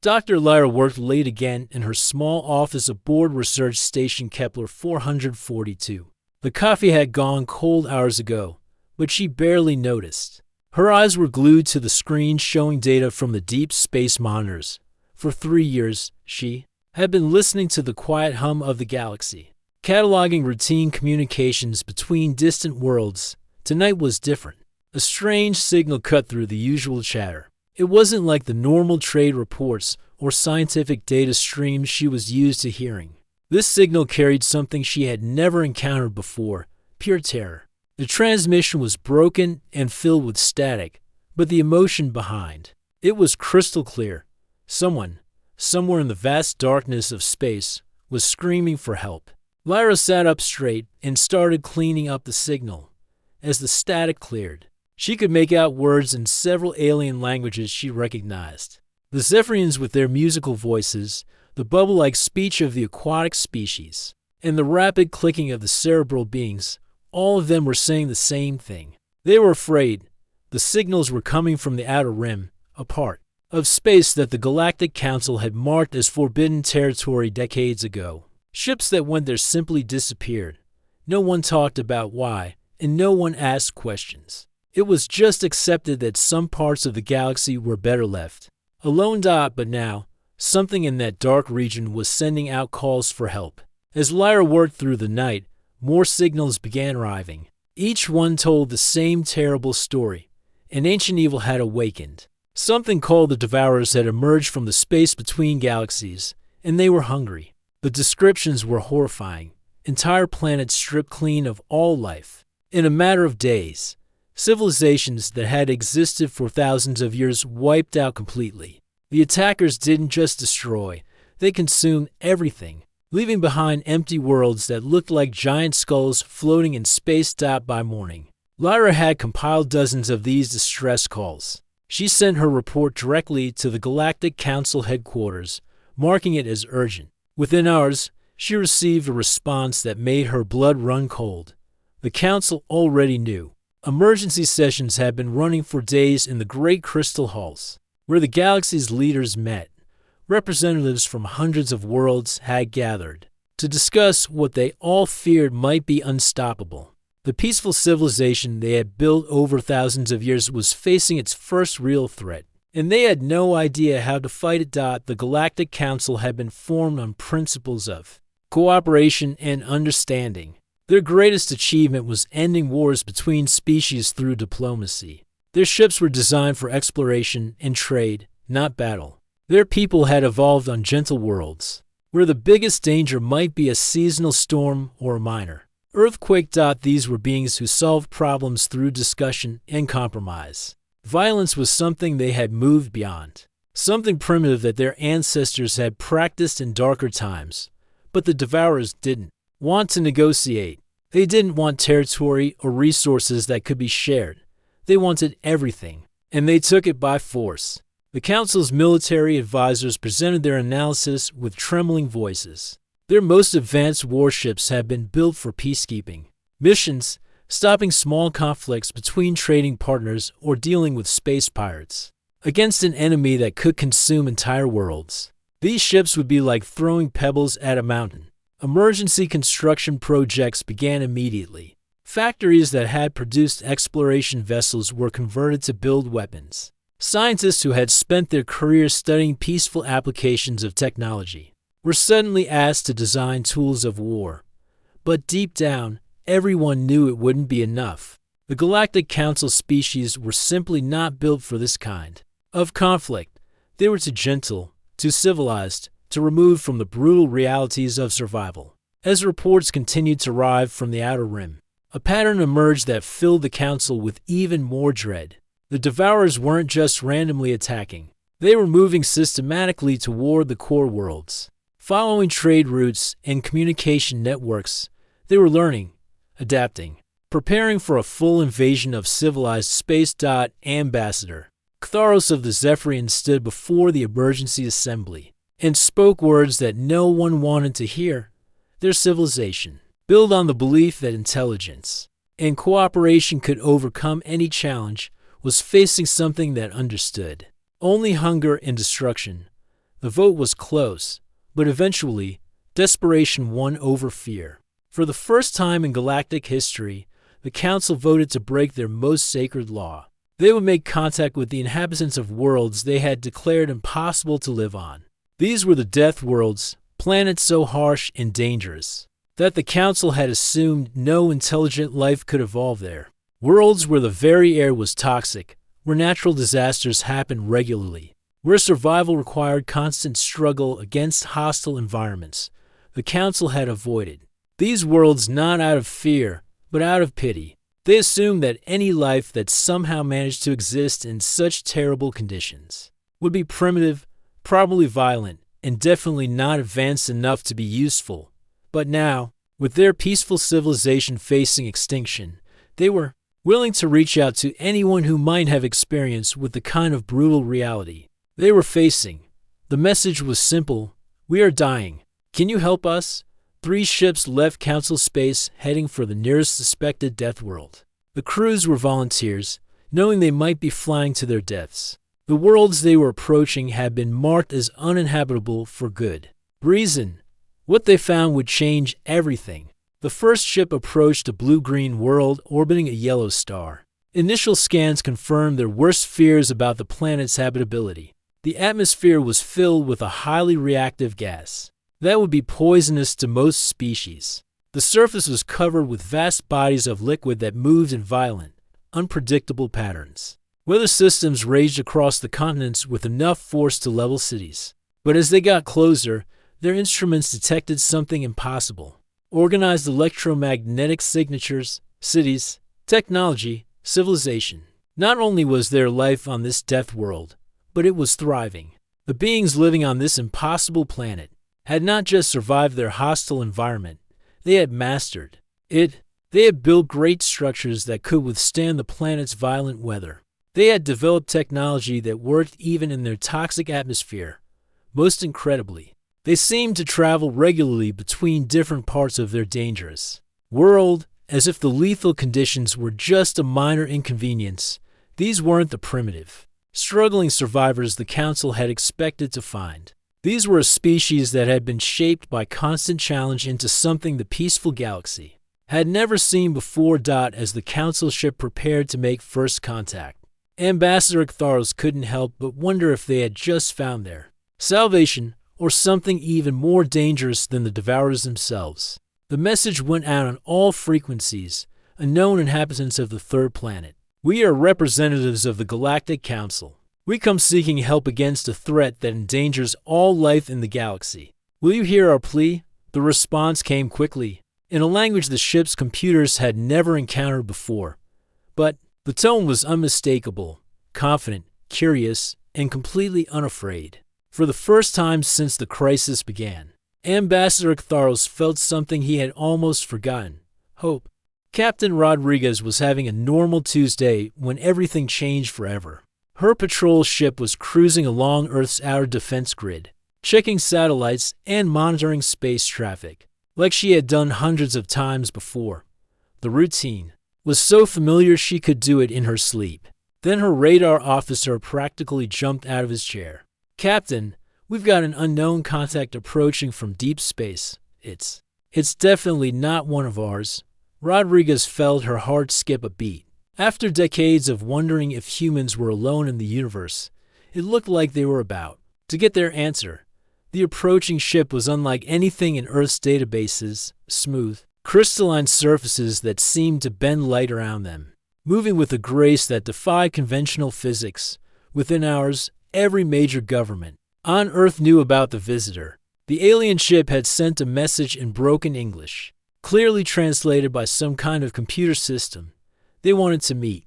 Dr. Lyra worked late again in her small office aboard Research Station Kepler 442. The coffee had gone cold hours ago, but she barely noticed. Her eyes were glued to the screen showing data from the deep space monitors. For 3 years, she had been listening to the quiet hum of the galaxy, cataloging routine communications between distant worlds. Tonight was different. A strange signal cut through the usual chatter. It wasn't like the normal trade reports or scientific data streams she was used to hearing. This signal carried something she had never encountered before: pure terror. The transmission was broken and filled with static, but the emotion behind it was crystal clear. Someone, somewhere in the vast darkness of space, was screaming for help. Lyra sat up straight and started cleaning up the signal. As the static cleared, she could make out words in several alien languages she recognized. The Zephyrians with their musical voices, the bubble-like speech of the aquatic species, and the rapid clicking of the cerebral beings, all of them were saying the same thing. They were afraid. The signals were coming from the outer rim, a part of space that the Galactic Council had marked as forbidden territory decades ago. Ships that went there simply disappeared. No one talked about why, and no one asked questions. It was just accepted that some parts of the galaxy were better left alone. But now, something in that dark region was sending out calls for help. As Lyra worked through the night, more signals began arriving. Each one told the same terrible story. An ancient evil had awakened. Something called the Devourers had emerged from the space between galaxies, and they were hungry. The descriptions were horrifying. Entire planets stripped clean of all life. In a matter of days, civilizations that had existed for thousands of years wiped out completely. The attackers didn't just destroy, they consumed everything, leaving behind empty worlds that looked like giant skulls floating in space. By morning, Lyra had compiled dozens of these distress calls. She sent her report directly to the Galactic Council headquarters, marking it as urgent. Within hours, she received a response that made her blood run cold. The Council already knew. Emergency sessions had been running for days in the Great Crystal Halls, where the galaxy's leaders met. Representatives from hundreds of worlds had gathered to discuss what they all feared might be unstoppable. The peaceful civilization they had built over thousands of years was facing its first real threat, and they had no idea how to fight it. The Galactic Council had been formed on principles of cooperation and understanding. Their greatest achievement was ending wars between species through diplomacy. Their ships were designed for exploration and trade, not battle. Their people had evolved on gentle worlds, where the biggest danger might be a seasonal storm or a minor earthquake. These were beings who solved problems through discussion and compromise. Violence was something they had moved beyond, something primitive that their ancestors had practiced in darker times. But the Devourers didn't want to negotiate. They didn't want territory or resources that could be shared. They wanted everything, and they took it by force. The Council's military advisors presented their analysis with trembling voices. Their most advanced warships had been built for peacekeeping missions, stopping small conflicts between trading partners or dealing with space pirates against an enemy that could consume entire worlds. These ships would be like throwing pebbles at a mountain. Emergency construction projects began immediately. Factories that had produced exploration vessels were converted to build weapons. Scientists who had spent their careers studying peaceful applications of technology were suddenly asked to design tools of war. But deep down, everyone knew it wouldn't be enough. The Galactic Council species were simply not built for this kind of conflict. They were too gentle, too civilized, to remove from the brutal realities of survival. As reports continued to arrive from the Outer Rim, a pattern emerged that filled the Council with even more dread. The Devourers weren't just randomly attacking. They were moving systematically toward the core worlds. Following trade routes and communication networks, they were learning, adapting, preparing for a full invasion of civilized space. Ambassador Ktharos of the Zephyrians stood before the emergency assembly and spoke words that no one wanted to hear. Their civilization, built on the belief that intelligence and cooperation could overcome any challenge, was facing something that understood only hunger and destruction. The vote was close, but eventually, desperation won over fear. For the first time in galactic history, the Council voted to break their most sacred law. They would make contact with the inhabitants of worlds they had declared impossible to live on. These were the Deathworlds, planets so harsh and dangerous that the Council had assumed no intelligent life could evolve there. Worlds where the very air was toxic, where natural disasters happened regularly, where survival required constant struggle against hostile environments, the Council had avoided. These worlds not out of fear, but out of pity. They assumed that any life that somehow managed to exist in such terrible conditions would be primitive, probably violent, and definitely not advanced enough to be useful. But now, with their peaceful civilization facing extinction, they were willing to reach out to anyone who might have experience with the kind of brutal reality they were facing. The message was simple: we are dying. Can you help us? 3 ships left Council space, heading for the nearest suspected death world. The crews were volunteers, knowing they might be flying to their deaths. The worlds they were approaching had been marked as uninhabitable for good reason. What they found would change everything. The first ship approached a blue-green world orbiting a yellow star. Initial scans confirmed their worst fears about the planet's habitability. The atmosphere was filled with a highly reactive gas that would be poisonous to most species. The surface was covered with vast bodies of liquid that moved in violent, unpredictable patterns. Weather systems raged across the continents with enough force to level cities. But as they got closer, their instruments detected something impossible. Organized electromagnetic signatures, cities, technology, civilization. Not only was there life on this death world, but it was thriving. The beings living on this impossible planet had not just survived their hostile environment, they had mastered it. They had built great structures that could withstand the planet's violent weather. They had developed technology that worked even in their toxic atmosphere. Most incredibly, they seemed to travel regularly between different parts of their dangerous world, as if the lethal conditions were just a minor inconvenience. These weren't the primitive, struggling survivors the Council had expected to find. These were a species that had been shaped by constant challenge into something the peaceful galaxy had never seen before. As the Council ship prepared to make first contact, Ambassador Ktharos couldn't help but wonder if they had just found their salvation, or something even more dangerous than the Devourers themselves. The message went out on all frequencies: unknown inhabitants of the third planet. We are representatives of the Galactic Council. We come seeking help against a threat that endangers all life in the galaxy. Will you hear our plea? The response came quickly, in a language the ship's computers had never encountered before. But the tone was unmistakable, confident, curious, and completely unafraid. For the first time since the crisis began, Ambassador Ktharos felt something he had almost forgotten: hope. Captain Rodriguez was having a normal Tuesday when everything changed forever. Her patrol ship was cruising along Earth's outer defense grid, checking satellites and monitoring space traffic, like she had done hundreds of times before. The routine was so familiar she could do it in her sleep. Then her radar officer practically jumped out of his chair. "Captain, we've got an unknown contact approaching from deep space. It's definitely not one of ours." Rodriguez felt her heart skip a beat. After decades of wondering if humans were alone in the universe, it looked like they were about to get their answer. The approaching ship was unlike anything in Earth's databases: smooth, crystalline surfaces that seemed to bend light around them, moving with a grace that defied conventional physics. Within hours, every major government on Earth knew about the visitor. The alien ship had sent a message in broken English, clearly translated by some kind of computer system. They wanted to meet.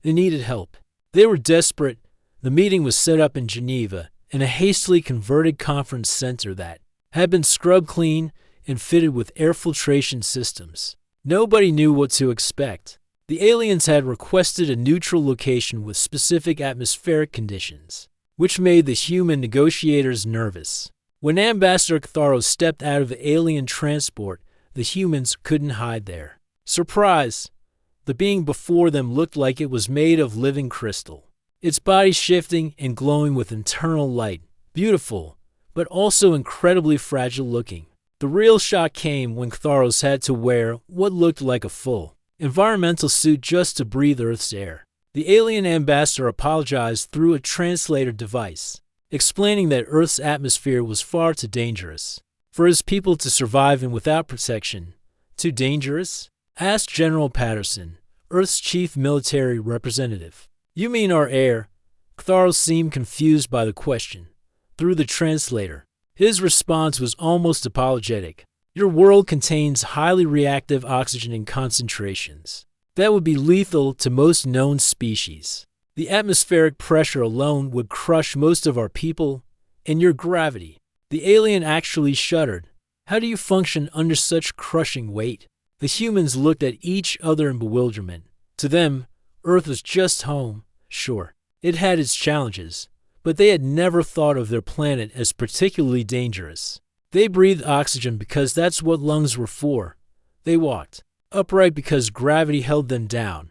They needed help. They were desperate. The meeting was set up in Geneva, in a hastily converted conference center that had been scrubbed clean and fitted with air filtration systems. Nobody knew what to expect. The aliens had requested a neutral location with specific atmospheric conditions, which made the human negotiators nervous. When Ambassador Ktharos stepped out of the alien transport, the humans couldn't hide their surprise. The being before them looked like it was made of living crystal, its body shifting and glowing with internal light. Beautiful, but also incredibly fragile looking. The real shock came when Ktharos had to wear what looked like a full environmental suit just to breathe Earth's air. The alien ambassador apologized through a translator device, explaining that Earth's atmosphere was far too dangerous for his people to survive in without protection. Too dangerous? Asked General Patterson, Earth's chief military representative. You mean our air? Ktharos seemed confused by the question. Through the translator, his response was almost apologetic. Your world contains highly reactive oxygen in concentrations that would be lethal to most known species. The atmospheric pressure alone would crush most of our people, and your gravity. The alien actually shuddered. How do you function under such crushing weight? The humans looked at each other in bewilderment. To them, Earth was just home. Sure, it had its challenges, but they had never thought of their planet as particularly dangerous. They breathed oxygen because that's what lungs were for. They walked upright because gravity held them down.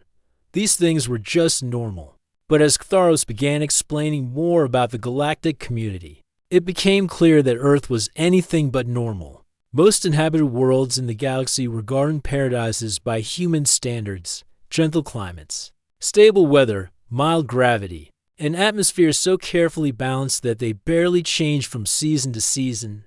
These things were just normal. But as Ktharos began explaining more about the galactic community, it became clear that Earth was anything but normal. Most inhabited worlds in the galaxy were garden paradises by human standards: gentle climates, stable weather, mild gravity, an atmosphere so carefully balanced that they barely changed from season to season.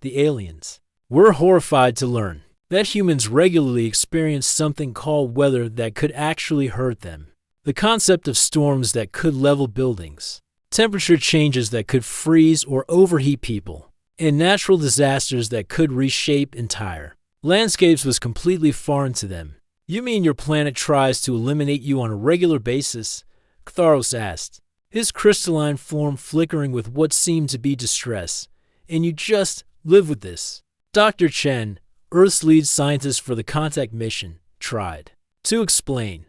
The aliens were horrified to learn that humans regularly experienced something called weather that could actually hurt them. The concept of storms that could level buildings, temperature changes that could freeze or overheat people, and natural disasters that could reshape entire landscapes was completely foreign to them. You mean your planet tries to eliminate you on a regular basis? Ktharos asked, his crystalline form flickering with what seemed to be distress. And you just live with this? Dr. Chen, Earth's lead scientist for the contact mission, tried to explain.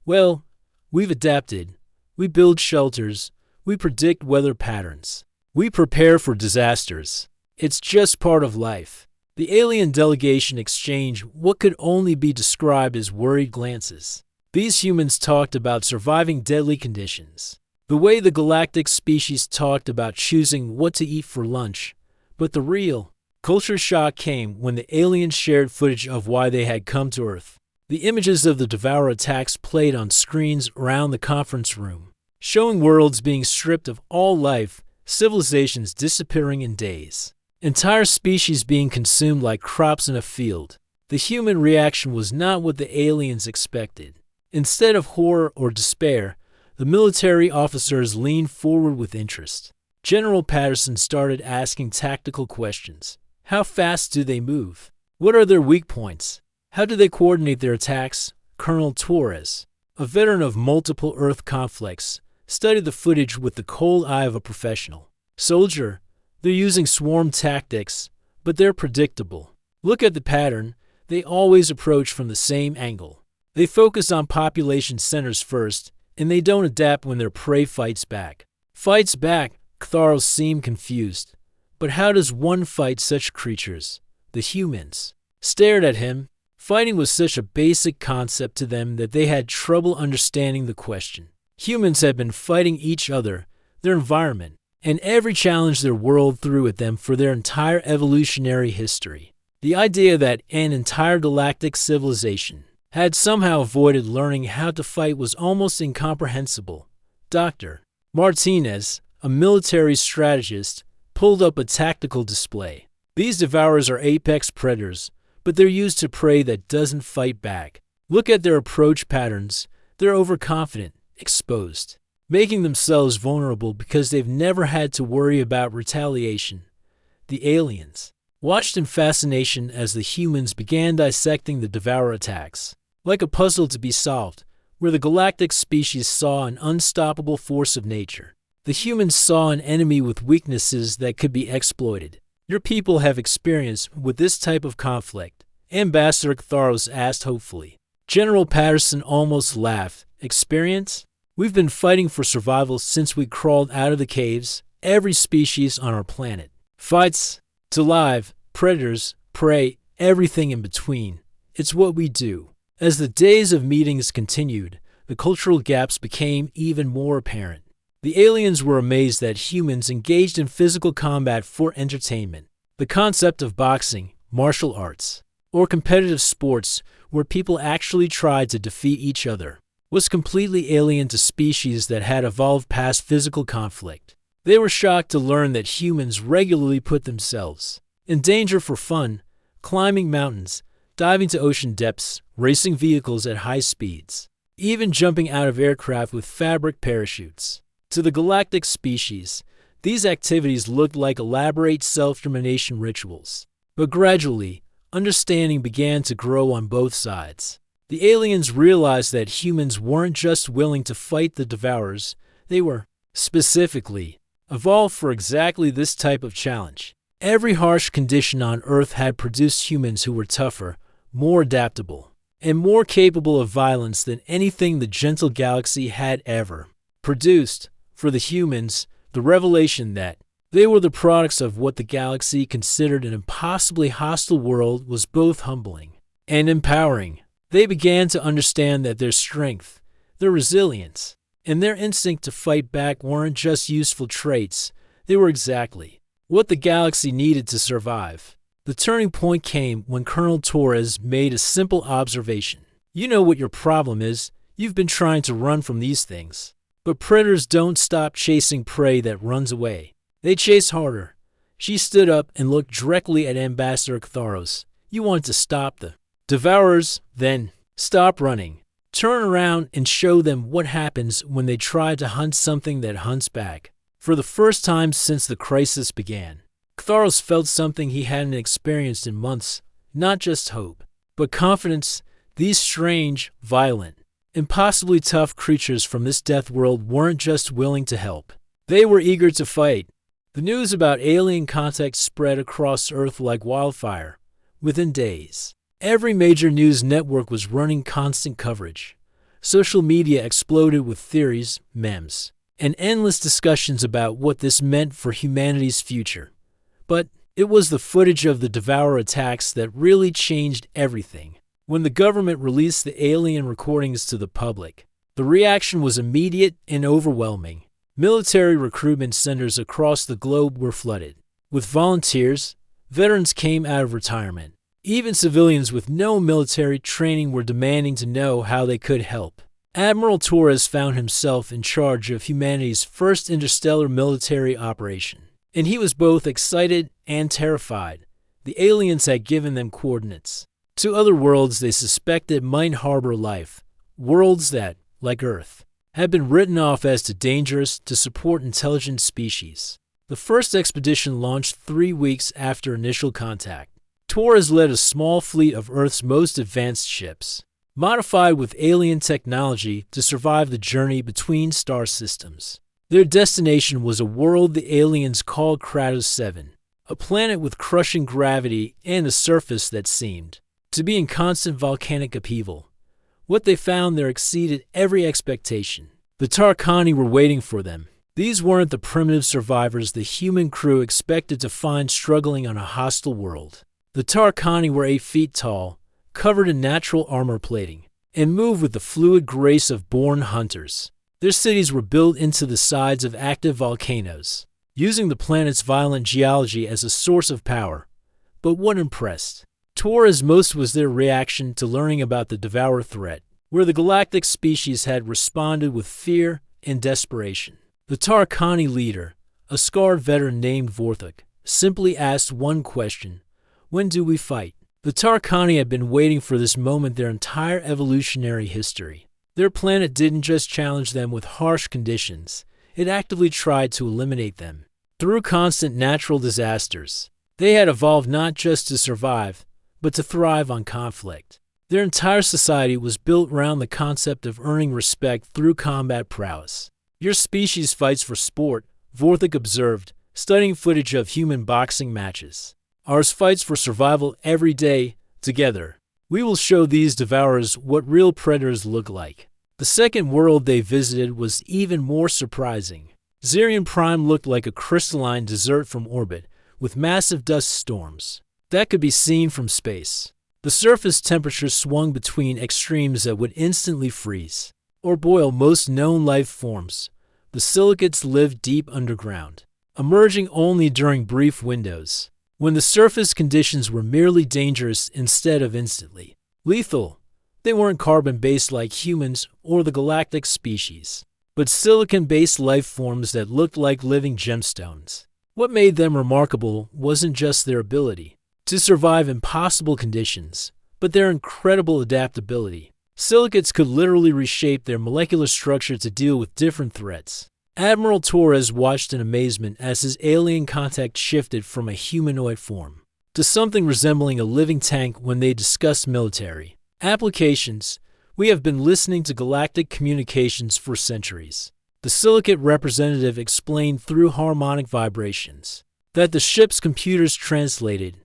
Well, we've adapted. We build shelters. We predict weather patterns. We prepare for disasters. It's just part of life. The alien delegation exchanged what could only be described as worried glances. These humans talked about surviving deadly conditions, the way the galactic species talked about choosing what to eat for lunch. But the real culture shock came when the aliens shared footage of why they had come to Earth. The images of the Devourer attacks played on screens around the conference room, showing worlds being stripped of all life, civilizations disappearing in days, entire species being consumed like crops in a field. The human reaction was not what the aliens expected. Instead of horror or despair, the military officers leaned forward with interest. General Patterson started asking tactical questions. How fast do they move? What are their weak points? How do they coordinate their attacks? Colonel Torres, a veteran of multiple Earth conflicts, studied the footage with the cold eye of a professional. Soldier, they're using swarm tactics, but they're predictable. Look at the pattern. They always approach from the same angle. They focus on population centers first, and they don't adapt when their prey fights back. Fights back? Ktharos seemed confused. But how does one fight such creatures? The humans stared at him. Fighting was such a basic concept to them that they had trouble understanding the question. Humans had been fighting each other, their environment, and every challenge their world threw at them for their entire evolutionary history. The idea that an entire galactic civilization had somehow avoided learning how to fight was almost incomprehensible. Dr. Martinez, a military strategist, pulled up a tactical display. These devourers are apex predators, but they're used to prey that doesn't fight back. Look at their approach patterns. They're overconfident, exposed, making themselves vulnerable because they've never had to worry about retaliation. The aliens watched in fascination as the humans began dissecting the devourer attacks, like a puzzle to be solved, where the galactic species saw an unstoppable force of nature. The humans saw an enemy with weaknesses that could be exploited. Your people have experience with this type of conflict, Ambassador Ktharos asked hopefully. General Patterson almost laughed. Experience? We've been fighting for survival since we crawled out of the caves, every species on our planet. Fights to live, predators, prey, everything in between. It's what we do. As the days of meetings continued, the cultural gaps became even more apparent. The aliens were amazed that humans engaged in physical combat for entertainment. The concept of boxing, martial arts, or competitive sports where people actually tried to defeat each other was completely alien to species that had evolved past physical conflict. They were shocked to learn that humans regularly put themselves in danger for fun, climbing mountains, diving to ocean depths, racing vehicles at high speeds, even jumping out of aircraft with fabric parachutes. To the galactic species, these activities looked like elaborate self-determination rituals. But gradually, understanding began to grow on both sides. The aliens realized that humans weren't just willing to fight the Devourers, they were, specifically, evolved for exactly this type of challenge. Every harsh condition on Earth had produced humans who were tougher, more adaptable, and more capable of violence than anything the gentle galaxy had ever produced. For the humans, the revelation that they were the products of what the galaxy considered an impossibly hostile world was both humbling and empowering. They began to understand that their strength, their resilience, and their instinct to fight back weren't just useful traits, they were exactly what the galaxy needed to survive. The turning point came when Colonel Torres made a simple observation. You know what your problem is. You've been trying to run from these things. But predators don't stop chasing prey that runs away. They chase harder. She stood up and looked directly at Ambassador Ktharos. You want to stop the Devourers? Then stop running. Turn around and show them what happens when they try to hunt something that hunts back. For the first time since the crisis began, Ktharos felt something he hadn't experienced in months. Not just hope, but confidence. These strange, violent, impossibly tough creatures from this death world weren't just willing to help. They were eager to fight. The news about alien contact spread across Earth like wildfire. Within days, every major news network was running constant coverage. Social media exploded with theories, memes, and endless discussions about what this meant for humanity's future. But it was the footage of the Devourer attacks that really changed everything. When the government released the alien recordings to the public, the reaction was immediate and overwhelming. Military recruitment centers across the globe were flooded with volunteers. Veterans came out of retirement. Even civilians with no military training were demanding to know how they could help. Admiral Torres found himself in charge of humanity's first interstellar military operation, and he was both excited and terrified. The aliens had given them coordinates to other worlds they suspected might harbor life, worlds that, like Earth, had been written off as too dangerous to support intelligent species. The first expedition launched 3 weeks after initial contact. Torres led a small fleet of Earth's most advanced ships, modified with alien technology to survive the journey between star systems. Their destination was a world the aliens called Kratos 7, a planet with crushing gravity and a surface that seemed to be in constant volcanic upheaval. What they found there exceeded every expectation. The Tarkani were waiting for them. These weren't the primitive survivors the human crew expected to find struggling on a hostile world. The Tarkani were 8 feet tall, covered in natural armor plating, and moved with the fluid grace of born hunters. Their cities were built into the sides of active volcanoes, using the planet's violent geology as a source of power. But what impressed Torres most was their reaction to learning about the Devourer threat, where the galactic species had responded with fear and desperation. The Tarkani leader, a scarred veteran named Vorthok, simply asked one question: when do we fight? The Tarkani had been waiting for this moment their entire evolutionary history. Their planet didn't just challenge them with harsh conditions, it actively tried to eliminate them. Through constant natural disasters, they had evolved not just to survive, but to thrive on conflict. Their entire society was built around the concept of earning respect through combat prowess. Your species fights for sport, Vorthok observed, studying footage of human boxing matches. Ours fights for survival every day, together. We will show these Devourers what real predators look like. The second world they visited was even more surprising. Zirion Prime looked like a crystalline desert from orbit, with massive dust storms that could be seen from space. The surface temperature swung between extremes that would instantly freeze or boil most known life forms. The silicates lived deep underground, emerging only during brief windows, when the surface conditions were merely dangerous instead of instantly lethal. They weren't carbon-based like humans or the galactic species, but silicon-based life forms that looked like living gemstones. What made them remarkable wasn't just their ability to survive impossible conditions, but their incredible adaptability. Silicates could literally reshape their molecular structure to deal with different threats. Admiral Torres watched in amazement as his alien contact shifted from a humanoid form to something resembling a living tank when they discussed military applications. We have been listening to galactic communications for centuries. The silicate representative explained through harmonic vibrations that the ship's computers translated.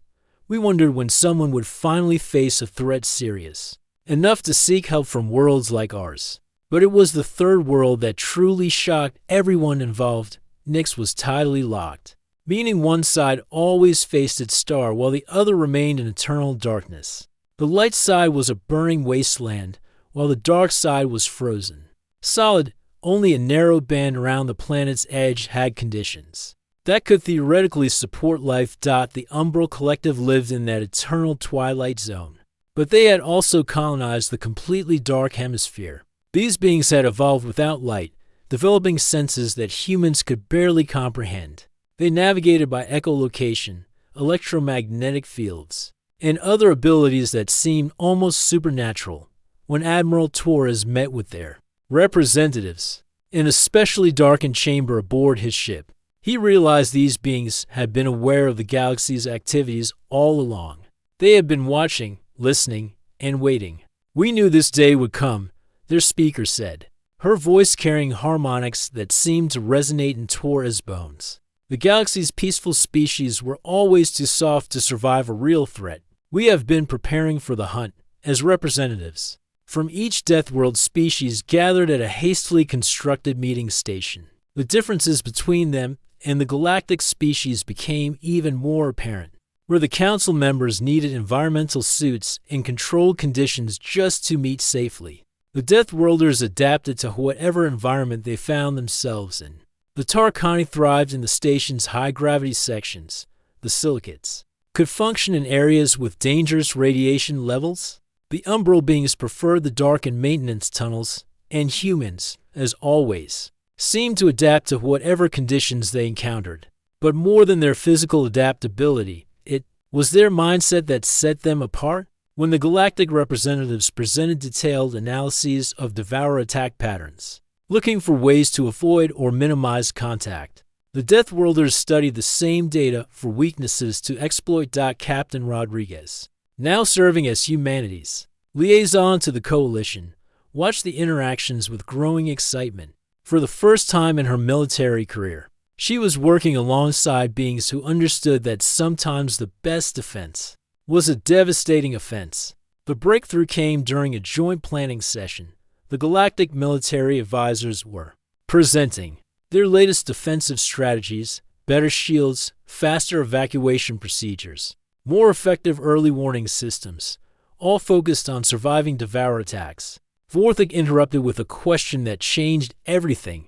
We wondered when someone would finally face a threat serious enough to seek help from worlds like ours. But it was the third world that truly shocked everyone involved. Nyx was tidally locked, meaning one side always faced its star while the other remained in eternal darkness. The light side was a burning wasteland, while the dark side was frozen solid. Only a narrow band around the planet's edge had conditions that could theoretically support life. The Umbral Collective lived in that eternal twilight zone, but they had also colonized the completely dark hemisphere. These beings had evolved without light, developing senses that humans could barely comprehend. They navigated by echolocation, electromagnetic fields, and other abilities that seemed almost supernatural. When Admiral Torres met with their representatives in a specially darkened chamber aboard his ship, he realized these beings had been aware of the galaxy's activities all along. They had been watching, listening, and waiting. "We knew this day would come," their speaker said, her voice carrying harmonics that seemed to resonate in Torres' bones. "The galaxy's peaceful species were always too soft to survive a real threat. We have been preparing for the hunt as representatives from each Deathworld species gathered at a hastily constructed meeting station. The differences between them and the galactic species became even more apparent, where the council members needed environmental suits and controlled conditions just to meet safely. The Deathworlders adapted to whatever environment they found themselves in. The Tarkani thrived in the station's high-gravity sections. The silicates could function in areas with dangerous radiation levels. The Umbral beings preferred the darkened maintenance tunnels, and humans, as always, seemed to adapt to whatever conditions they encountered. But more than their physical adaptability, it was their mindset that set them apart. When the galactic representatives presented detailed analyses of Devourer attack patterns, looking for ways to avoid or minimize contact, the Deathworlders studied the same data for weaknesses to exploit. Captain Rodriguez, now serving as humanity's liaison to the Coalition, watched the interactions with growing excitement. For the first time in her military career, she was working alongside beings who understood that sometimes the best defense was a devastating offense. The breakthrough came during a joint planning session. The galactic military advisors were presenting their latest defensive strategies: better shields, faster evacuation procedures, more effective early warning systems, all focused on surviving Devourer attacks. Vorthik interrupted with a question that changed everything.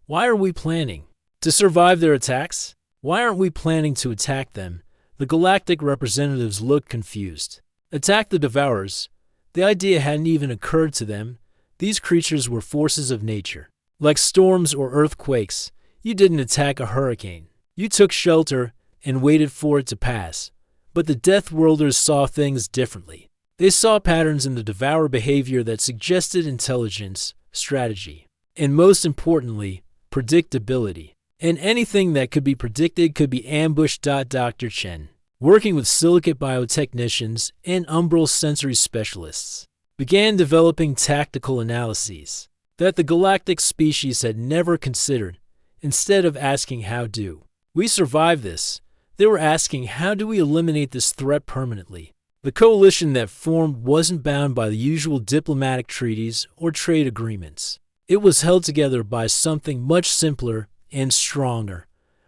"Why are we planning to survive their attacks? Why aren't we planning to attack them?" The galactic representatives looked confused. Attack the Devourers? The idea hadn't even occurred to them. These creatures were forces of nature. Like storms or earthquakes, you didn't attack a hurricane. You took shelter and waited for it to pass. But the Deathworlders saw things differently. They saw patterns in the Devourer behavior that suggested intelligence, strategy, and most importantly, predictability. And anything that could be predicted could be ambushed. Dr. Chen, working with silicate biotechnicians and Umbral sensory specialists, began developing tactical analyses that the galactic species had never considered. Instead of asking how do we survive this, they were asking how do we eliminate this threat permanently. The coalition that formed wasn't bound by the usual diplomatic treaties or trade agreements. It was held together by something much simpler and stronger,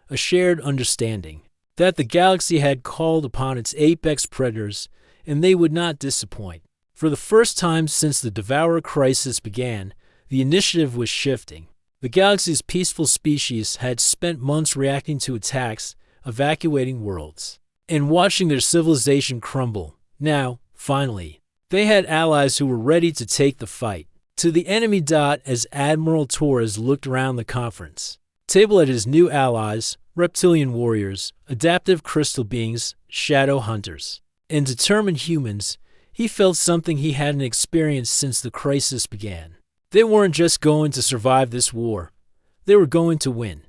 a shared understanding that the galaxy had called upon its apex predators and they would not disappoint. For the first time since the Devourer crisis began, the initiative was shifting. The galaxy's peaceful species had spent months reacting to attacks, evacuating worlds, and watching their civilization crumble. Now, finally, they had allies who were ready to take the fight. To the enemy. As Admiral Torres looked around the conference table at his new allies, reptilian warriors, adaptive crystal beings, shadow hunters, and determined humans, he felt something he hadn't experienced since the crisis began. They weren't just going to survive this war. They were going to win.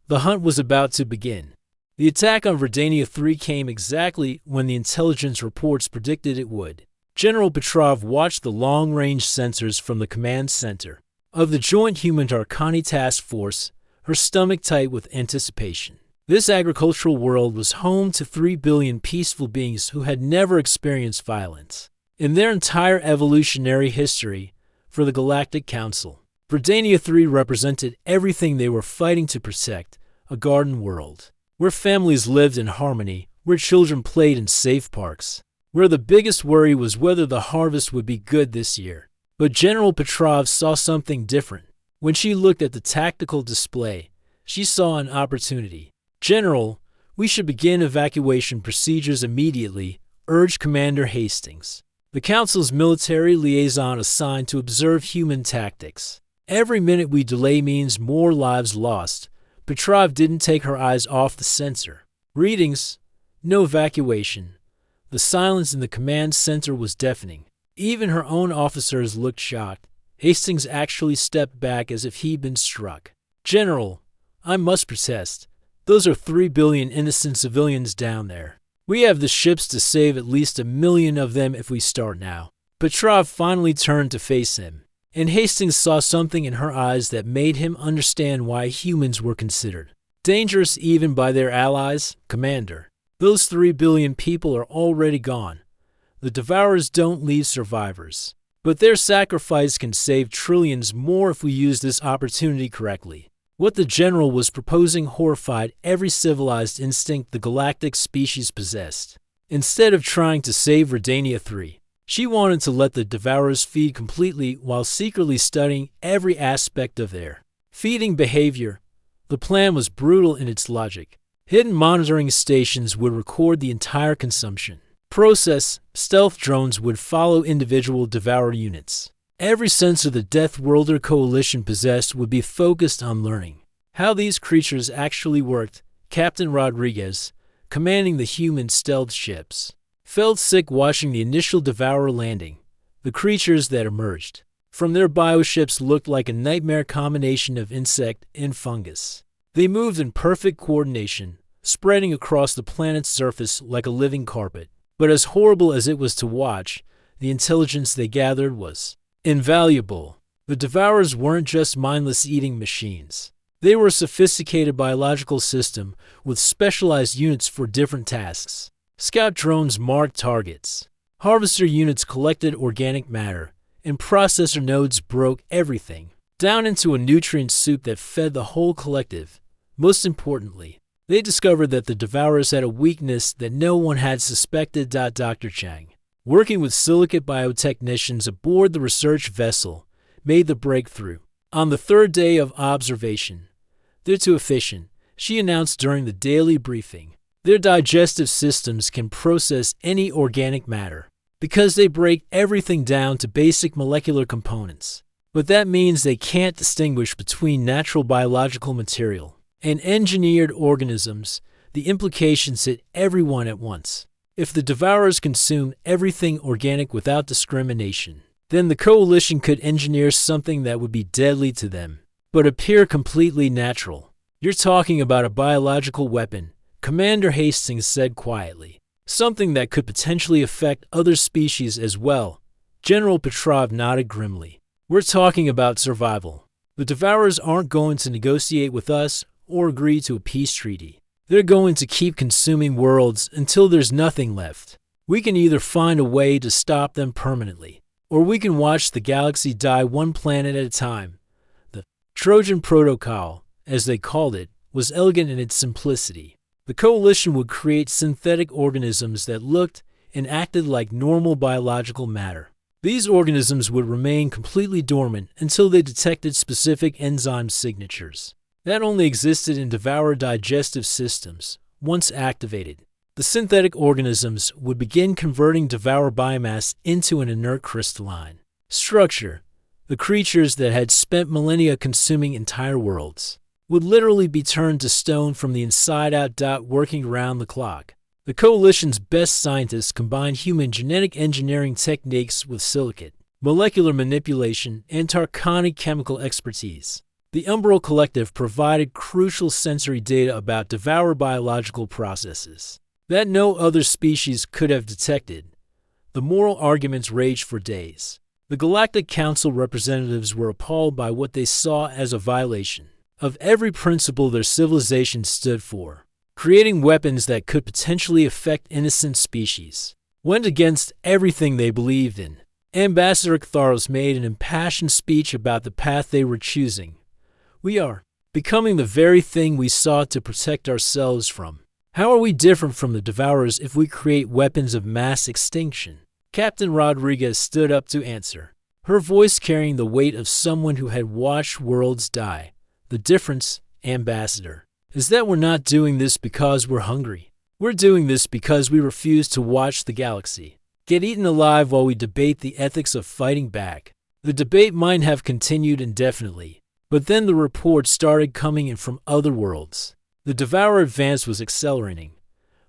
The hunt was about to begin. The attack on Verdania 3 came exactly when the intelligence reports predicted it would. General Petrov watched the long-range sensors from the command center of the Joint Human-Tarkani Task Force, her stomach tight with anticipation. This agricultural world was home to 3 billion peaceful beings who had never experienced violence in their entire evolutionary history. For the Galactic Council, Verdania 3 represented everything they were fighting to protect: a garden world where families lived in harmony, where children played in safe parks, where the biggest worry was whether the harvest would be good this year. But General Petrov saw something different. When she looked at the tactical display, she saw an opportunity. "General, we should begin evacuation procedures immediately," urged Commander Hastings, the Council's military liaison assigned to observe human tactics. "Every minute we delay means more lives lost." Petrov didn't take her eyes off the sensor. Readings: no evacuation. The silence in the command center was deafening. Even her own officers looked shocked. Hastings actually stepped back as if he'd been struck. "General, I must protest. Those are 3 billion innocent civilians down there. We have the ships to save at least 1 million of them if we start now." Petrov finally turned to face him, and Hastings saw something in her eyes that made him understand why humans were considered dangerous even by their allies. "Commander, those 3 billion people are already gone. The Devourers don't leave survivors. But their sacrifice can save trillions more if we use this opportunity correctly." What the general was proposing horrified every civilized instinct the galactic species possessed. Instead of trying to save Verdania 3, she wanted to let the Devourers feed completely while secretly studying every aspect of their feeding behavior. The plan was brutal in its logic. Hidden monitoring stations would record the entire consumption process. Stealth drones would follow individual Devourer units. Every sensor the Deathworlder coalition possessed would be focused on learning how these creatures actually worked. Captain Rodriguez, commanding the human stealth ships, felt sick watching the initial Devourer landing. The creatures that emerged from their bioships looked like a nightmare combination of insect and fungus. They moved in perfect coordination, spreading across the planet's surface like a living carpet. But as horrible as it was to watch, the intelligence they gathered was invaluable. The Devourers weren't just mindless eating machines. They were a sophisticated biological system with specialized units for different tasks. Scout drones marked targets. Harvester units collected organic matter, and processor nodes broke everything down into a nutrient soup that fed the whole collective. Most importantly, they discovered that the Devourers had a weakness that no one had suspected. Dr. Chang, working with silicate biotechnicians aboard the research vessel, made the breakthrough. On the 3rd day of observation, "They're too efficient," she announced during the daily briefing. "Their digestive systems can process any organic matter because they break everything down to basic molecular components. But that means they can't distinguish between natural biological material and engineered organisms." The implications hit everyone at once. If the Devourers consumed everything organic without discrimination, then the Coalition could engineer something that would be deadly to them, but appear completely natural. "You're talking about a biological weapon," Commander Hastings said quietly. "Something that could potentially affect other species as well." General Petrov nodded grimly. "We're talking about survival. The Devourers aren't going to negotiate with us or agree to a peace treaty. They're going to keep consuming worlds until there's nothing left. We can either find a way to stop them permanently, or we can watch the galaxy die one planet at a time." The Trojan Protocol, as they called it, was elegant in its simplicity. The Coalition would create synthetic organisms that looked and acted like normal biological matter. These organisms would remain completely dormant until they detected specific enzyme signatures that only existed in devourer digestive systems. Once activated, the synthetic organisms would begin converting devourer biomass into an inert crystalline structure. The creatures that had spent millennia consuming entire worlds would literally be turned to stone from the inside out. Working around the clock, the Coalition's best scientists combined human genetic engineering techniques with silicate, molecular manipulation, and Tarkani chemical expertise. The Umbral Collective provided crucial sensory data about devourer biological processes that no other species could have detected. The moral arguments raged for days. The Galactic Council representatives were appalled by what they saw as a violation of every principle their civilization stood for. Creating weapons that could potentially affect innocent species went against everything they believed in. Ambassador Ktharos made an impassioned speech about the path they were choosing. We are becoming the very thing we sought to protect ourselves from. How are we different from the Devourers if we create weapons of mass extinction? Captain Rodriguez stood up to answer, her voice carrying the weight of someone who had watched worlds die. The difference, Ambassador, is that we're not doing this because we're hungry. We're doing this because we refuse to watch the galaxy get eaten alive while we debate the ethics of fighting back. The debate might have continued indefinitely, but then the reports started coming in from other worlds. The Devourer advance was accelerating,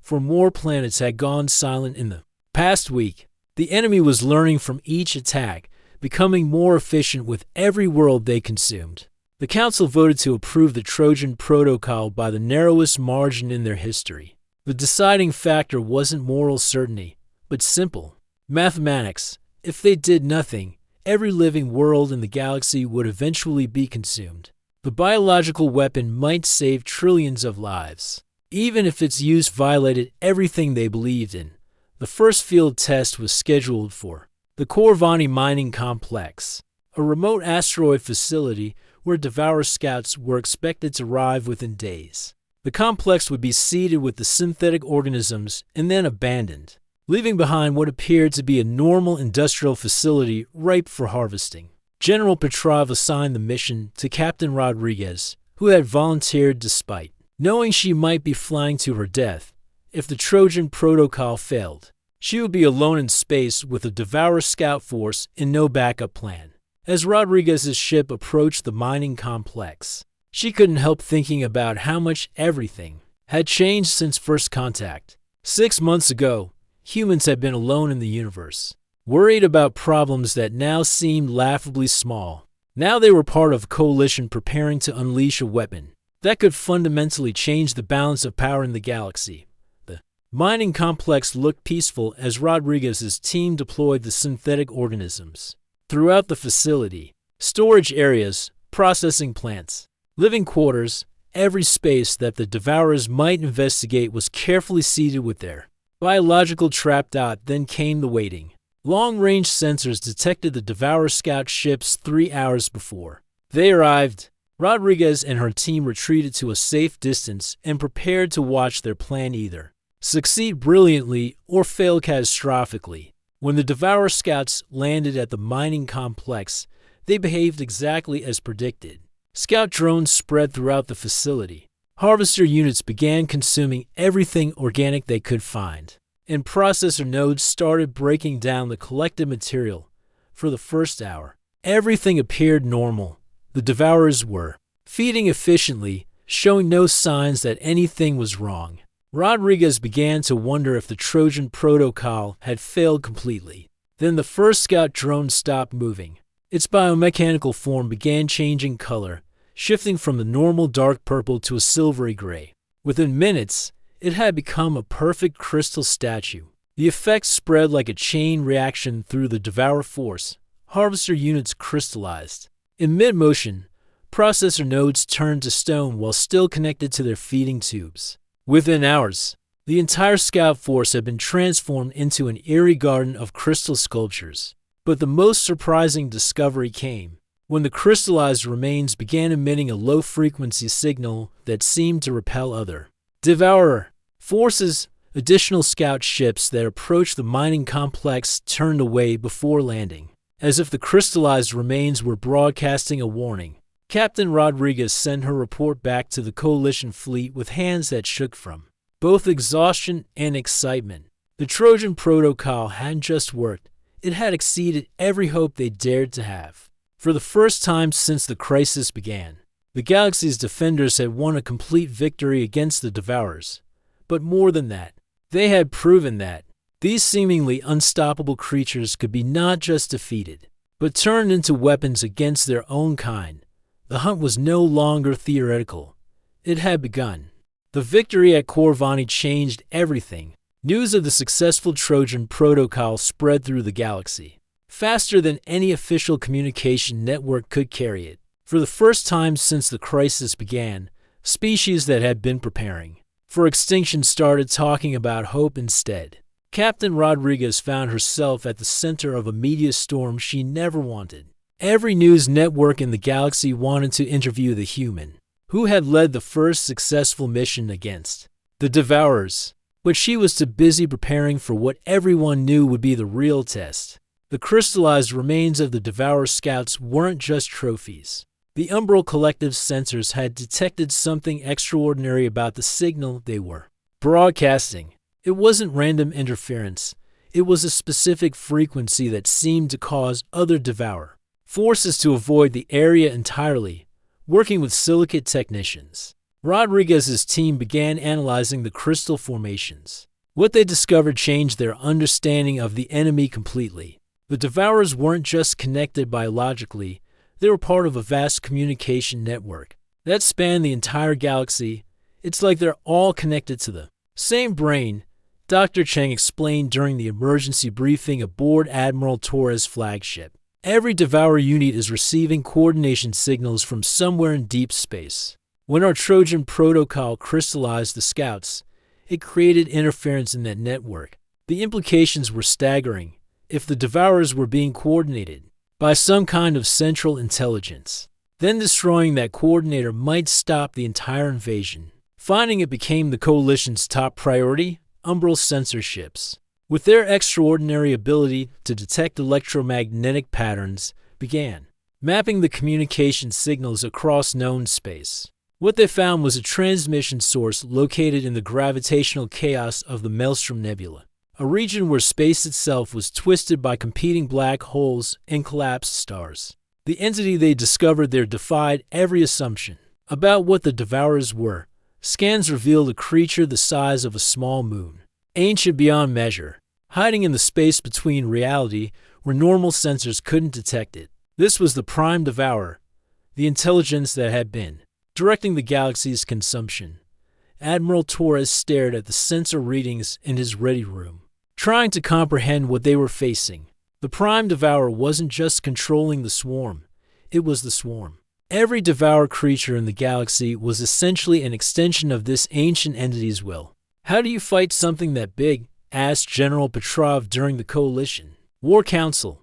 for more planets had gone silent in the past week. The enemy was learning from each attack, becoming more efficient with every world they consumed. The Council voted to approve the Trojan Protocol by the narrowest margin in their history. The deciding factor wasn't moral certainty, but simple mathematics. If they did nothing, every living world in the galaxy would eventually be consumed. The biological weapon might save trillions of lives, even if its use violated everything they believed in. The first field test was scheduled for the Corvani mining complex, a remote asteroid facility where Devourer scouts were expected to arrive within days. The complex would be seeded with the synthetic organisms and then abandoned, leaving behind what appeared to be a normal industrial facility ripe for harvesting. General Petrov assigned the mission to Captain Rodriguez, who had volunteered despite knowing she might be flying to her death. If the Trojan Protocol failed, she would be alone in space with a Devourer scout force and no backup plan. As Rodriguez's ship approached the mining complex, she couldn't help thinking about how much everything had changed since first contact. 6 months ago, humans had been alone in the universe, worried about problems that now seemed laughably small. Now they were part of a coalition preparing to unleash a weapon that could fundamentally change the balance of power in the galaxy. The mining complex looked peaceful as Rodriguez's team deployed the synthetic organisms throughout the facility. Storage areas, processing plants, living quarters, every space that the Devourers might investigate was carefully seeded with their biological trap. Then came the waiting. Long-range sensors detected the Devourer scout ships 3 hours before they arrived. Rodriguez and her team retreated to a safe distance and prepared to watch their plan either succeed brilliantly or fail catastrophically. When the Devourer scouts landed at the mining complex, they behaved exactly as predicted. Scout drones spread throughout the facility. Harvester units began consuming everything organic they could find, and processor nodes started breaking down the collected material. For the first hour, everything appeared normal. The Devourers were feeding efficiently, showing no signs that anything was wrong. Rodriguez began to wonder if the Trojan Protocol had failed completely. Then the first scout drone stopped moving. Its biomechanical form began changing color, shifting from the normal dark purple to a silvery gray. Within minutes, it had become a perfect crystal statue. The effect spread like a chain reaction through the Devourer force. Harvester units crystallized. In mid-motion, processor nodes turned to stone while still connected to their feeding tubes. Within hours, the entire scout force had been transformed into an eerie garden of crystal sculptures. But the most surprising discovery came when the crystallized remains began emitting a low-frequency signal that seemed to repel other Devourer forces. Additional scout ships that approached the mining complex turned away before landing, as if the crystallized remains were broadcasting a warning. Captain Rodriguez sent her report back to the Coalition fleet with hands that shook from both exhaustion and excitement. The Trojan protocol hadn't just worked, it had exceeded every hope they dared to have. For the first time since the crisis began, the galaxy's defenders had won a complete victory against the Devourers. But more than that, they had proven that these seemingly unstoppable creatures could be not just defeated, but turned into weapons against their own kind. The hunt was no longer theoretical. It had begun. The victory at Corvani changed everything. News of the successful Trojan protocol spread through the galaxy, faster than any official communication network could carry it. For the first time since the crisis began, species that had been preparing for extinction started talking about hope instead. Captain Rodriguez found herself at the center of a media storm she never wanted. Every news network in the galaxy wanted to interview the human who had led the first successful mission against the Devourers. But she was too busy preparing for what everyone knew would be the real test. The crystallized remains of the Devourer scouts weren't just trophies. The Umbral Collective's sensors had detected something extraordinary about the signal they were broadcasting. It wasn't random interference. It was a specific frequency that seemed to cause other Devourer forces to avoid the area entirely. Working with silicate technicians, Rodriguez's team began analyzing the crystal formations. What they discovered changed their understanding of the enemy completely. The Devourers weren't just connected biologically, they were part of a vast communication network that spanned the entire galaxy. It's like they're all connected to the same brain, Dr. Cheng explained during the emergency briefing aboard Admiral Torres' flagship. Every Devourer unit is receiving coordination signals from somewhere in deep space. When our Trojan protocol crystallized the scouts, it created interference in that network. The implications were staggering. If the Devourers were being coordinated by some kind of central intelligence, then destroying that coordinator might stop the entire invasion. Finding it became the Coalition's top priority. Umbral sensor ships, with their extraordinary ability to detect electromagnetic patterns, began mapping the communication signals across known space. What they found was a transmission source located in the gravitational chaos of the Maelstrom Nebula, a region where space itself was twisted by competing black holes and collapsed stars. The entity they discovered there defied every assumption about what the Devourers were. Scans revealed a creature the size of a small moon, ancient beyond measure, hiding in the space between reality where normal sensors couldn't detect it. This was the Prime Devourer, the intelligence that had been directing the galaxy's consumption. Admiral Torres stared at the sensor readings in his ready room, trying to comprehend what they were facing. The Prime Devourer wasn't just controlling the swarm, it was the swarm. Every Devourer creature in the galaxy was essentially an extension of this ancient entity's will. How do you fight something that big? Asked General Petrov during the Coalition War Council.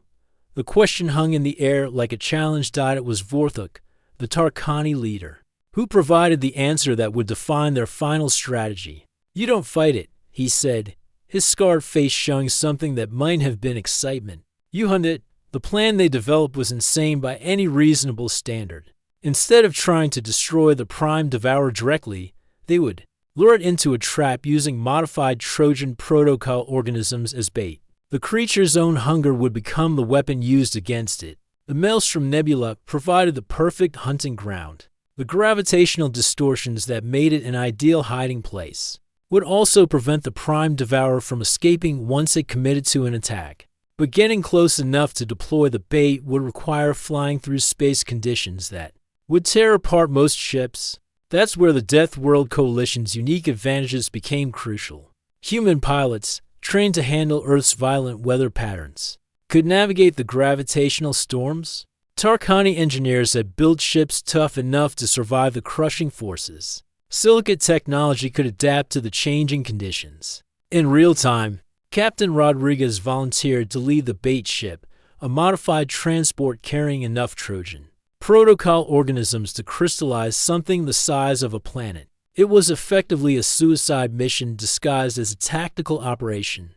The question hung in the air like a challenge. It was Vorthuk, the Tarkani leader, who provided the answer that would define their final strategy. You don't fight it, he said, his scarred face showing something that might have been excitement. You hunt it. The plan they developed was insane by any reasonable standard. Instead of trying to destroy the Prime Devourer directly, they would lure it into a trap using modified Trojan protocol organisms as bait. The creature's own hunger would become the weapon used against it. The Maelstrom Nebula provided the perfect hunting ground. The gravitational distortions that made it an ideal hiding place would also prevent the Prime Devourer from escaping once it committed to an attack. But getting close enough to deploy the bait would require flying through space conditions that would tear apart most ships. That's where the Deathworld Coalition's unique advantages became crucial. Human pilots, trained to handle Earth's violent weather patterns, could navigate the gravitational storms. Tarkani engineers had built ships tough enough to survive the crushing forces. Silicate technology could adapt to the changing conditions. In real time, Captain Rodriguez volunteered to lead the bait ship, a modified transport carrying enough Trojan protocol organisms to crystallize something the size of a planet. It was effectively a suicide mission disguised as a tactical operation.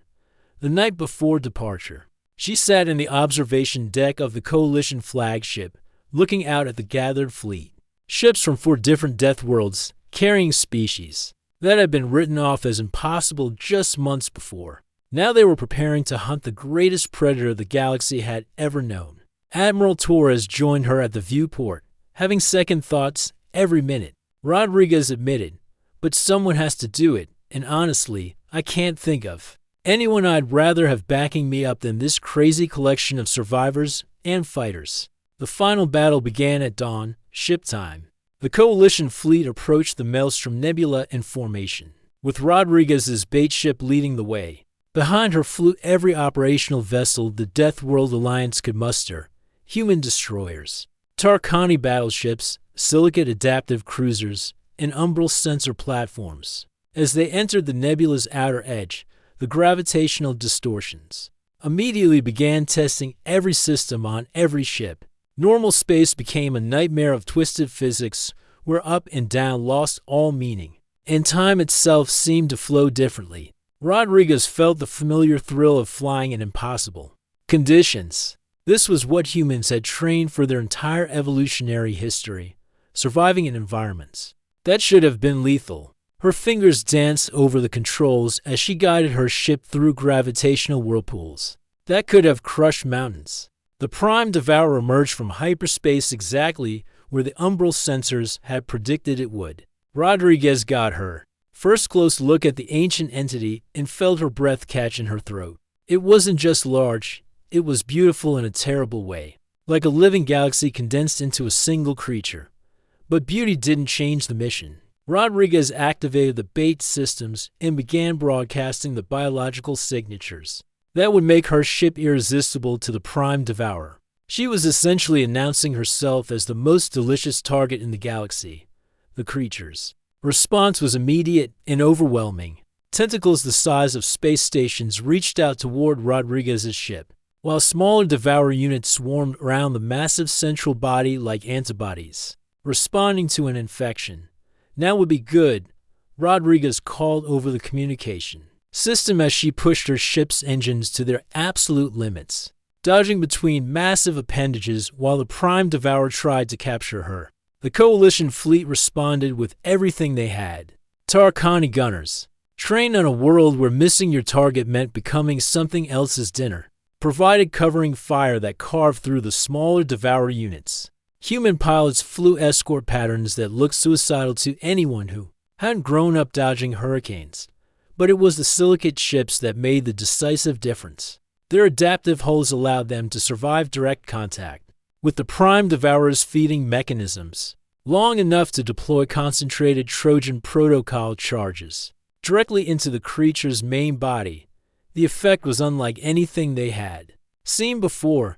The night before departure, she sat in the observation deck of the Coalition flagship, looking out at the gathered fleet. Ships from 4 different death worlds, carrying species that had been written off as impossible just months before. Now they were preparing to hunt the greatest predator the galaxy had ever known. Admiral Torres joined her at the viewport, having second thoughts every minute. Rodriguez admitted, "But someone has to do it, and honestly, I can't think of anyone I'd rather have backing me up than this crazy collection of survivors and fighters." The final battle began at dawn, ship time. The Coalition fleet approached the Maelstrom Nebula in formation, with Rodriguez's bait ship leading the way. Behind her flew every operational vessel the Deathworld Alliance could muster: human destroyers, Tarkani battleships, silicate adaptive cruisers, and umbral sensor platforms. As they entered the nebula's outer edge, the gravitational distortions immediately began testing every system on every ship. Normal space became a nightmare of twisted physics where up and down lost all meaning, and time itself seemed to flow differently. Rodriguez felt the familiar thrill of flying in impossible conditions. This was what humans had trained for their entire evolutionary history, surviving in environments that should have been lethal. Her fingers danced over the controls as she guided her ship through gravitational whirlpools that could have crushed mountains. The Prime Devourer emerged from hyperspace exactly where the umbral sensors had predicted it would. Rodriguez got her first close look at the ancient entity and felt her breath catch in her throat. It wasn't just large, it was beautiful in a terrible way, like a living galaxy condensed into a single creature. But beauty didn't change the mission. Rodriguez activated the bait systems and began broadcasting the biological signatures that would make her ship irresistible to the Prime Devourer. She was essentially announcing herself as the most delicious target in the galaxy. The creatures' response was immediate and overwhelming. Tentacles the size of space stations reached out toward Rodriguez's ship, while smaller Devourer units swarmed around the massive central body like antibodies, responding to an infection. Now would be good, Rodriguez called over the communication system as she pushed her ship's engines to their absolute limits, dodging between massive appendages while the Prime Devourer tried to capture her. The Coalition fleet responded with everything they had. Tarkani gunners, trained on a world where missing your target meant becoming something else's dinner, provided covering fire that carved through the smaller Devourer units. Human pilots flew escort patterns that looked suicidal to anyone who hadn't grown up dodging hurricanes. But it was the silicate ships that made the decisive difference. Their adaptive hulls allowed them to survive direct contact with the Prime Devourer's feeding mechanisms, long enough to deploy concentrated Trojan protocol charges directly into the creature's main body. The effect was unlike anything they had seen before.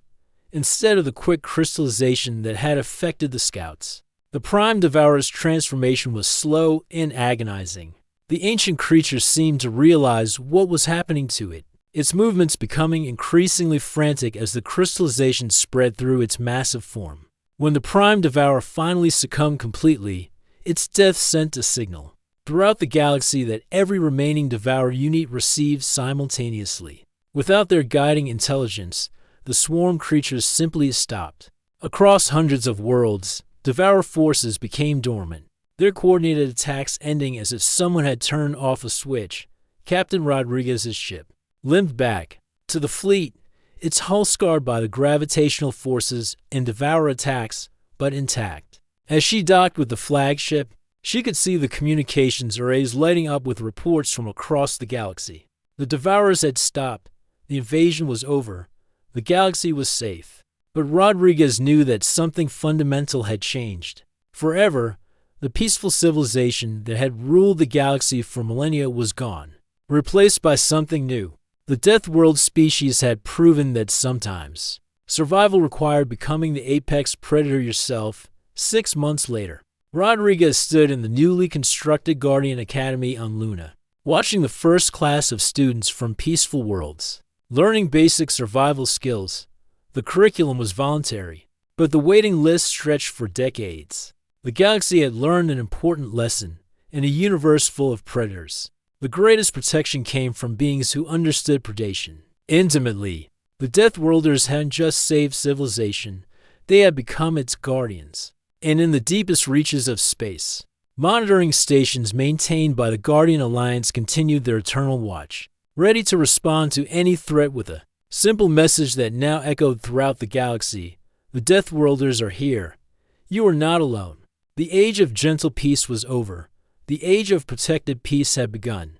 Instead of the quick crystallization that had affected the scouts, the Prime Devourer's transformation was slow and agonizing. The ancient creature seemed to realize what was happening to it, its movements becoming increasingly frantic as the crystallization spread through its massive form. When the Prime Devourer finally succumbed completely, its death sent a signal throughout the galaxy that every remaining Devourer unit received simultaneously. Without their guiding intelligence, the swarm creatures simply stopped. Across hundreds of worlds, Devourer forces became dormant, their coordinated attacks ending as if someone had turned off a switch. Captain Rodriguez's ship limped back to the fleet, its hull scarred by the gravitational forces and Devourer attacks, but intact. As she docked with the flagship, she could see the communications arrays lighting up with reports from across the galaxy. The Devourers had stopped. The invasion was over. The galaxy was safe. But Rodriguez knew that something fundamental had changed. Forever, the peaceful civilization that had ruled the galaxy for millennia was gone, replaced by something new. The Deathworld species had proven that sometimes survival required becoming the apex predator yourself. 6 months later, Rodriguez stood in the newly constructed Guardian Academy on Luna, watching the first class of students from peaceful worlds, learning basic survival skills. The curriculum was voluntary, but the waiting list stretched for decades. The galaxy had learned an important lesson. in a universe full of predators. The greatest protection came from beings who understood predation intimately. The Deathworlders hadn't just saved civilization, they had become its guardians. And in the deepest reaches of space, monitoring stations maintained by the Guardian Alliance continued their eternal watch, ready to respond to any threat with a simple message that now echoed throughout the galaxy. The Deathworlders are here. You are not alone. The age of gentle peace was over. The age of protected peace had begun.